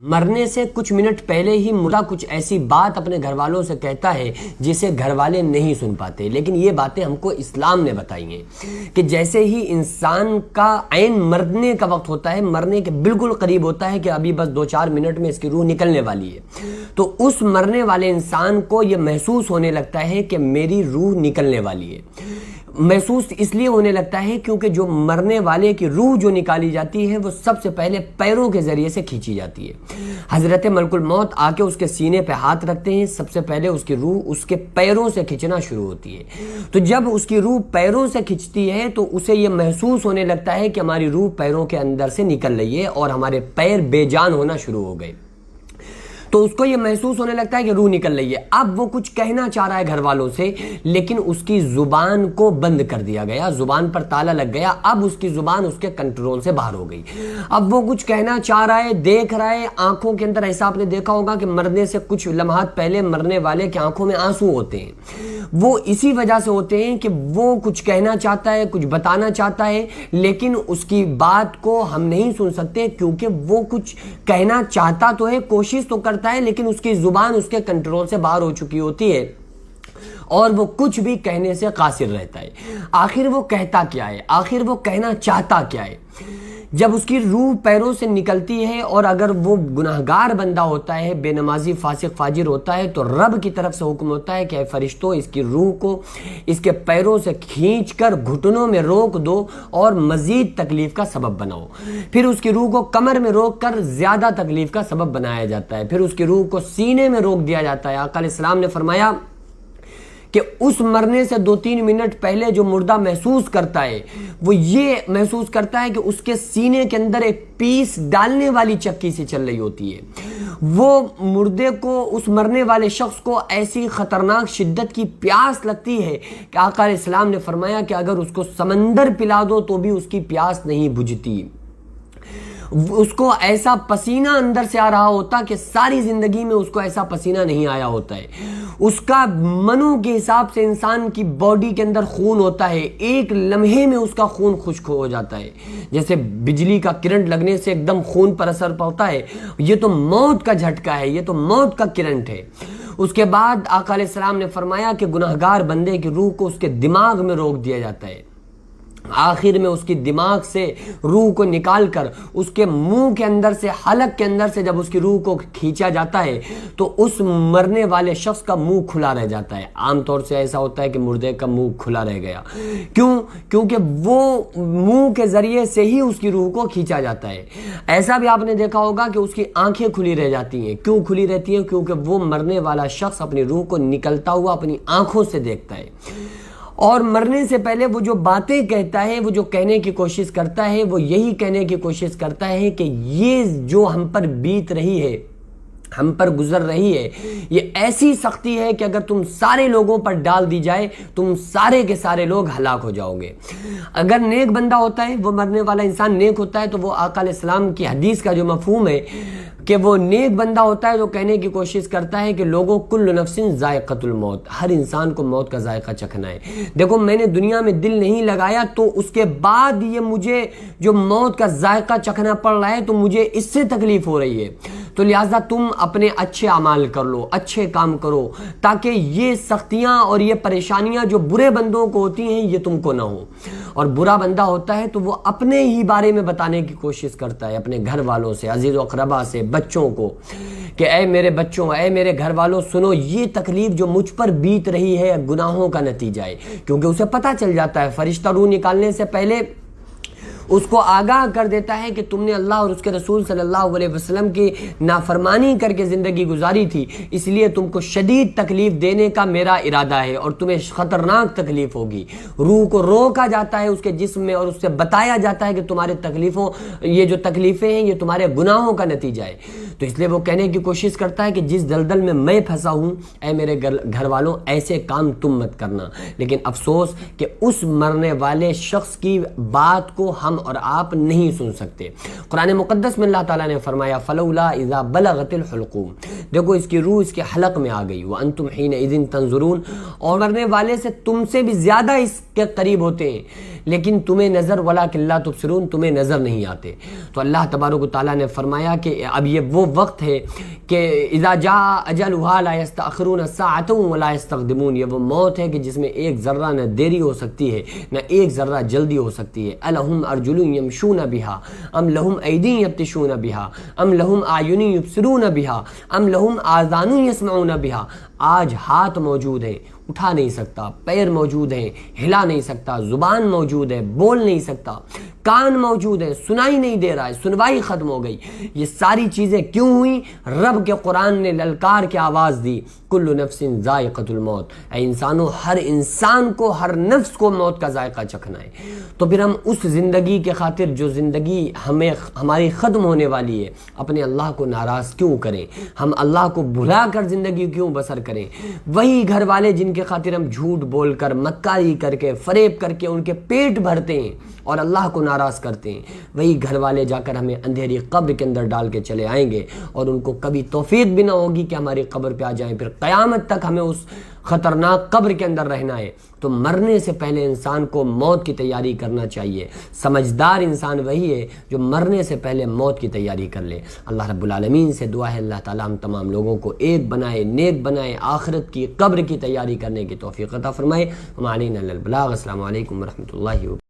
مرنے سے کچھ منٹ پہلے ہی مردہ کچھ ایسی بات اپنے گھر والوں سے کہتا ہے جسے گھر والے نہیں سن پاتے، لیکن یہ باتیں ہم کو اسلام نے بتائی ہیں کہ جیسے ہی انسان کا عین مرنے کا وقت ہوتا ہے، مرنے کے بالکل قریب ہوتا ہے کہ ابھی بس 2-4 منٹ میں اس کی روح نکلنے والی ہے، تو اس مرنے والے انسان کو یہ محسوس ہونے لگتا ہے کہ میری روح نکلنے والی ہے۔ محسوس اس لیے ہونے لگتا ہے کیونکہ جو مرنے والے کی روح جو نکالی جاتی ہے وہ سب سے پہلے پیروں کے ذریعے سے کھینچی جاتی ہے۔ حضرت ملک الموت آ کے اس کے سینے پہ ہاتھ رکھتے ہیں، سب سے پہلے اس کی روح اس کے پیروں سے کھینچنا شروع ہوتی ہے۔ تو جب اس کی روح پیروں سے کھینچتی ہے تو اسے یہ محسوس ہونے لگتا ہے کہ ہماری روح پیروں کے اندر سے نکل رہی ہے اور ہمارے پیر بے جان ہونا شروع ہو گئے، تو اس کو یہ محسوس ہونے لگتا ہے کہ روح نکل رہی ہے۔ اب وہ کچھ کہنا چاہ رہا ہے گھر والوں سے، لیکن اس کی زبان کو بند کر دیا گیا، زبان پر تالا لگ گیا، اب اس کی زبان اس کے کنٹرول سے باہر ہو گئی۔ اب وہ کچھ کہنا چاہ رہا ہے، دیکھ رہا ہے، آنکھوں کے اندر ایسا آپ نے دیکھا ہوگا کہ مرنے سے کچھ لمحات پہلے مرنے والے کی آنکھوں میں آنسو ہوتے ہیں، وہ اسی وجہ سے ہوتے ہیں کہ وہ کچھ کہنا چاہتا ہے، کچھ بتانا چاہتا ہے، لیکن اس کی بات کو ہم نہیں سن سکتے کیونکہ وہ کچھ کہنا چاہتا تو ہے، کوشش تو کرتا ہے، لیکن اس کی زبان اس کے کنٹرول سے باہر ہو چکی ہوتی ہے اور وہ کچھ بھی کہنے سے قاصر رہتا ہے۔ آخر وہ کہتا کیا ہے، آخر وہ کہنا چاہتا کیا ہے؟ جب اس کی روح پیروں سے نکلتی ہے اور اگر وہ گناہگار بندہ ہوتا ہے، بے نمازی فاسق فاجر ہوتا ہے، تو رب کی طرف سے حکم ہوتا ہے کہ اے فرشتوں اس کی روح کو اس کے پیروں سے کھینچ کر گھٹنوں میں روک دو اور مزید تکلیف کا سبب بناؤ۔ پھر اس کی روح کو کمر میں روک کر زیادہ تکلیف کا سبب بنایا جاتا ہے، پھر اس کی روح کو سینے میں روک دیا جاتا ہے۔ آقا علیہ السلام نے فرمایا کہ اس مرنے سے 2-3 منٹ پہلے جو مردہ محسوس کرتا ہے وہ یہ محسوس کرتا ہے کہ اس کے سینے کے اندر ایک پیس ڈالنے والی چکی سے چل رہی ہوتی ہے۔ وہ مردے کو، اس مرنے والے شخص کو ایسی خطرناک شدت کی پیاس لگتی ہے کہ آقا علیہ السلام نے فرمایا کہ اگر اس کو سمندر پلا دو تو بھی اس کی پیاس نہیں بجھتی۔ اس کو ایسا پسینہ اندر سے آ رہا ہوتا کہ ساری زندگی میں اس کو ایسا پسینہ نہیں آیا ہوتا ہے۔ اس کا منو کے حساب سے انسان کی باڈی کے اندر خون ہوتا ہے، ایک لمحے میں اس کا خون خشک ہو جاتا ہے، جیسے بجلی کا کرنٹ لگنے سے ایک دم خون پر اثر پڑتا ہے۔ یہ تو موت کا جھٹکا ہے، یہ تو موت کا کرنٹ ہے۔ اس کے بعد آقا علیہ السلام نے فرمایا کہ گناہگار بندے کی روح کو اس کے دماغ میں روک دیا جاتا ہے۔ آخر میں اس کی دماغ سے روح کو نکال کر اس کے منہ کے اندر سے، حلق کے اندر سے جب اس کی روح کو کھینچا جاتا ہے تو اس مرنے والے شخص کا منہ کھلا رہ جاتا ہے۔ عام طور سے ایسا ہوتا ہے کہ مردے کا منہ کھلا رہ گیا، کیونکہ وہ منہ کے ذریعے سے ہی اس کی روح کو کھینچا جاتا ہے۔ ایسا بھی آپ نے دیکھا ہوگا کہ اس کی آنکھیں کھلی رہ جاتی ہیں۔ کیوں کھلی رہتی ہیں؟ کیونکہ وہ مرنے والا شخص اپنی روح کو نکلتا ہوا اپنی آنکھوں سے دیکھتا ہے، اور مرنے سے پہلے وہ جو باتیں کہتا ہے، وہ جو کہنے کی کوشش کرتا ہے، وہ یہی کہنے کی کوشش کرتا ہے کہ یہ جو ہم پر بیت رہی ہے، ہم پر گزر رہی ہے، یہ ایسی سختی ہے کہ اگر تم سارے لوگوں پر ڈال دی جائے تم سارے کے سارے لوگ ہلاک ہو جاؤ گے۔ اگر نیک بندہ ہوتا ہے، وہ مرنے والا انسان نیک ہوتا ہے، تو وہ آقا علیہ السلام کی حدیث کا جو مفہوم ہے کہ وہ نیک بندہ ہوتا ہے، جو کہنے کی کوشش کرتا ہے کہ لوگوں کل نفس ذائقۃ الموت، ہر انسان کو موت کا ذائقہ چکھنا ہے۔ دیکھو میں نے دنیا میں دل نہیں لگایا تو اس کے بعد یہ مجھے جو موت کا ذائقہ چکھنا پڑ رہا ہے تو مجھے اس سے تکلیف ہو رہی ہے، تو لہٰذا تم اپنے اچھے اعمال کر لو، اچھے کام کرو، تاکہ یہ سختیاں اور یہ پریشانیاں جو برے بندوں کو ہوتی ہیں یہ تم کو نہ ہو۔ اور برا بندہ ہوتا ہے تو وہ اپنے ہی بارے میں بتانے کی کوشش کرتا ہے، اپنے گھر والوں سے، عزیز و اقربا سے، بچوں کو، کہ اے میرے بچوں، اے میرے گھر والوں، سنو یہ تکلیف جو مجھ پر بیت رہی ہے گناہوں کا نتیجہ ہے۔ کیونکہ اسے پتہ چل جاتا ہے، فرشتہ روح نکالنے سے پہلے اس کو آگاہ کر دیتا ہے کہ تم نے اللہ اور اس کے رسول صلی اللہ علیہ وسلم کی نافرمانی کر کے زندگی گزاری تھی، اس لیے تم کو شدید تکلیف دینے کا میرا ارادہ ہے اور تمہیں خطرناک تکلیف ہوگی۔ روح کو روکا جاتا ہے اس کے جسم میں اور اس سے بتایا جاتا ہے کہ تمہارے تکلیفوں، یہ جو تکلیفیں ہیں یہ تمہارے گناہوں کا نتیجہ ہے۔ تو اس لیے وہ کہنے کی کوشش کرتا ہے کہ جس دلدل میں پھنسا ہوں، اے میرے گھر والوں ایسے کام تم مت کرنا۔ لیکن افسوس کہ اس مرنے والے شخص کی بات کو ہم اور آپ نہیں سن سکتے۔ قرآن مقدس میں اللہ تعالیٰ نے فرمایا فلولا اذا بلغت الحلقوم، دیکھو اس کی روح اس کے حلق میں آ گئی، وَأَنْتُمْ حِينَئِذٍ تَنْظُرُونَ، اور مرنے والے سے تم سے بھی زیادہ اس کے قریب ہوتے ہیں، لیکن تمہیں نظر وَلَٰكِن لَا تُبْصِرُونَ، تمہیں نظر نہیں آتے۔ تو اللہ تبارک و تعالیٰ نے فرمایا کہ اب یہ وہ وقت ہے کہ اذا جاء اجلها لا يستأخرون ساعة ولا يستقدمون، یہ وہ موت ہے کہ جس میں ایک ذرہ نہ دیری ہو سکتی ہے نہ ایک ذرہ جلدی ہو سکتی ہے۔ الہم ارجل یمشون بها ام لہم ایدی یبطشون بها ام لہم اعین یبصرون بها ام لہم آذان یسمعون بها، آج ہاتھ موجود ہیں، اٹھا نہیں سکتا، پیر موجود ہیں، ہلا نہیں سکتا، زبان موجود ہے، بول نہیں سکتا، کان موجود ہے، سنائی نہیں دے رہا ہے، سنوائی ختم ہو گئی۔ یہ ساری چیزیں کیوں ہوئیں؟ رب کے قرآن نے للکار کے آواز دی، کل نفس ذائقۃ الموت، اے انسانوں، ہر انسان کو، ہر نفس کو موت کا ذائقہ چکھنا ہے۔ تو پھر ہم اس زندگی کے خاطر جو زندگی ہماری ختم ہونے والی ہے، اپنے اللہ کو ناراض کیوں کریں؟ ہم اللہ کو بھلا کر زندگی کیوں بسر کریں؟ وہی گھر والے جن کے خاطر ہم جھوٹ بول کر، مکاری کر کے، فریب کر کے ان کے پیٹ بھرتے ہیں اور اللہ کو ناراض کرتے ہیں، وہی گھر والے جا کر ہمیں اندھیری قبر کے اندر ڈال کے چلے آئیں گے، اور ان کو کبھی توفیق بھی نہ ہوگی کہ ہماری قبر پہ آ جائیں، پھر قیامت تک ہمیں اس خطرناک قبر کے اندر رہنا ہے۔ تو مرنے سے پہلے انسان کو موت کی تیاری کرنا چاہیے۔ سمجھدار انسان وہی ہے جو مرنے سے پہلے موت کی تیاری کر لے۔ اللہ رب العالمین سے دعا ہے اللہ تعالیٰ ہم تمام لوگوں کو ایک بنائے، نیک بنائے، آخرت کی قبر کی تیاری کرنے کی توفیق عطا فرمائے۔ وما علینا الا البلاغ۔ السلام علیکم ورحمۃ اللہ وبرکاتہ۔